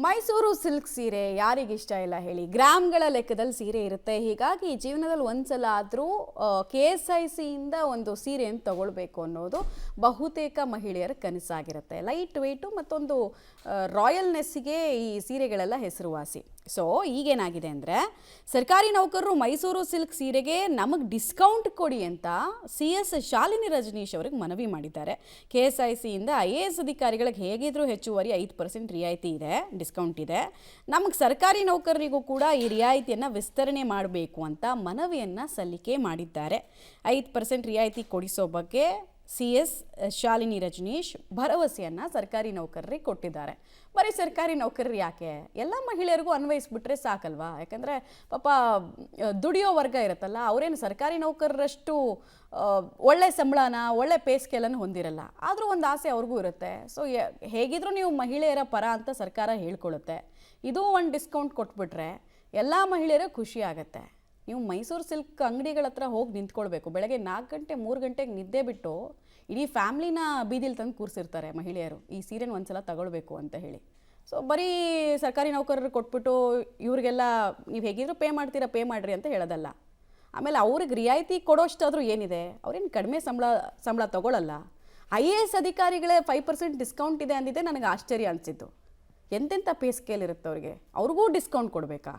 Mysuru silk ಸೀರೆ ಯಾರಿಗಿಷ್ಟ ಇಲ್ಲ ಹೇಳಿ. ಗ್ರಾಮ್ಗಳ ಲೆಕ್ಕದಲ್ಲಿ ಸೀರೆ ಇರುತ್ತೆ. ಹೀಗಾಗಿ ಜೀವನದಲ್ಲಿ ಒಂದ್ಸಲ ಆದರೂ KSIC ಇಂದ ಒಂದು ಸೀರೆಯನ್ನು ತಗೊಳ್ಬೇಕು ಅನ್ನೋದು ಬಹುತೇಕ ಮಹಿಳೆಯರ ಕನಸಾಗಿರುತ್ತೆ. ಲೈಟ್ ವೆಯ್ಟು ಮತ್ತೊಂದು ರಾಯಲ್ನೆಸ್ಸಿಗೆ ಈ ಸೀರೆಗಳೆಲ್ಲ ಹೆಸರುವಾಸಿ. ಸೊ ಈಗೇನಾಗಿದೆ ಅಂದರೆ, ಸರ್ಕಾರಿ ನೌಕರರು ಮೈಸೂರು ಸಿಲ್ಕ್ ಸೀರೆಗೆ ನಮಗೆ ಡಿಸ್ಕೌಂಟ್ ಕೊಡಿ ಅಂತ CS ಶಾಲಿನಿ ರಜನೀಶ್ ಅವ್ರಿಗೆ ಮನವಿ ಮಾಡಿದ್ದಾರೆ. KSIC ಇಂದ IAS ಅಧಿಕಾರಿಗಳಿಗೆ ಹೇಗಿದ್ರೂ ಹೆಚ್ಚುವರಿ 5% ರಿಯಾಯಿತಿ ಇದೆ, ಡಿಸ್ಕೌಂಟ್ ಇದೆ. ನಮಗೆ ಸರ್ಕಾರಿ ನೌಕರರಿಗೂ ಕೂಡ ಈ ರಿಯಾಯಿತಿಯನ್ನು ವಿಸ್ತರಣೆ ಮಾಡಬೇಕು ಅಂತ ಮನವಿಯನ್ನು ಸಲ್ಲಿಕೆ ಮಾಡಿದ್ದಾರೆ. 5% ರಿಯಾಯಿತಿ ಕೊಡಿಸೋ ಬಗ್ಗೆ CS ಶಾಲಿನಿ ರಜನೀಶ್ ಭರವಸೆಯನ್ನು ಸರ್ಕಾರಿ ನೌಕರರಿಗೆ ಕೊಟ್ಟಿದ್ದಾರೆ. ಬರೀ ಸರ್ಕಾರಿ ನೌಕರರು ಯಾಕೆ, ಎಲ್ಲ ಮಹಿಳೆಯರಿಗೂ ಅನ್ವಯಿಸ್ಬಿಟ್ರೆ ಸಾಕಲ್ವಾ? ಯಾಕಂದರೆ ಪಾಪ ದುಡಿಯೋ ವರ್ಗ ಇರುತ್ತಲ್ಲ, ಅವರೇನು ಸರ್ಕಾರಿ ನೌಕರರಷ್ಟು ಒಳ್ಳೆ ಸಂಬಳನ ಒಳ್ಳೆ ಪೇ ಸ್ಕೇಲನ್ನು ಹೊಂದಿರಲ್ಲ. ಆದರೂ ಒಂದು ಆಸೆ ಅವ್ರಿಗೂ ಇರುತ್ತೆ. ಸೊ ಹೇಗಿದ್ರೂ ನೀವು ಮಹಿಳೆಯರ ಪರ ಅಂತ ಸರ್ಕಾರ ಹೇಳ್ಕೊಳ್ಳುತ್ತೆ. ಇದು ಒಂದು ಡಿಸ್ಕೌಂಟ್ ಕೊಟ್ಬಿಟ್ರೆ ಎಲ್ಲ ಮಹಿಳೆಯರು ಖುಷಿ ಆಗುತ್ತೆ. ನೀವು ಮೈಸೂರು ಸಿಲ್ಕ್ ಅಂಗಡಿಗಳ ಹತ್ರ ಹೋಗಿ ನಿಂತ್ಕೊಳ್ಬೇಕು. ಬೆಳಗ್ಗೆ 4 ಗಂಟೆ 3 ಗಂಟೆಗೆ ನಿದ್ದೆ ಬಿಟ್ಟು ಇಡೀ ಫ್ಯಾಮ್ಲಿನ ಬೀದಿಲಿ ತಂದು ಕೂರಿಸಿರ್ತಾರೆ ಮಹಿಳೆಯರು, ಈ ಸೀರೆನ ಒಂದ್ಸಲ ತಗೊಳ್ಬೇಕು ಅಂತ ಹೇಳಿ. ಸೊ ಬರೀ ಸರ್ಕಾರಿ ನೌಕರರು ಕೊಟ್ಬಿಟ್ಟು ಇವ್ರಿಗೆಲ್ಲ ನೀವು ಹೇಗಿದ್ರು ಪೇ ಮಾಡ್ತೀರಾ, ಪೇ ಮಾಡಿರಿ ಅಂತ ಹೇಳೋದಲ್ಲ. ಆಮೇಲೆ ಅವ್ರಿಗೆ ರಿಯಾಯಿತಿ ಕೊಡೋಷ್ಟಾದರೂ ಏನಿದೆ, ಅವ್ರೇನು ಕಡಿಮೆ ಸಂಬಳ ತಗೊಳ್ಳಲ್ಲ. IAS ಅಧಿಕಾರಿಗಳೇ 5% ಡಿಸ್ಕೌಂಟ್ ಇದೆ ಅಂದಿದ್ದೆ ನನಗೆ ಆಶ್ಚರ್ಯ ಅನಿಸಿದ್ದು. ಎಂತೆಂಥ ಪೇ ಸ್ಕೇಲ್ ಇರುತ್ತೆ ಅವ್ರಿಗೆ, ಅವ್ರಿಗೂ ಡಿಸ್ಕೌಂಟ್ ಕೊಡಬೇಕಾ?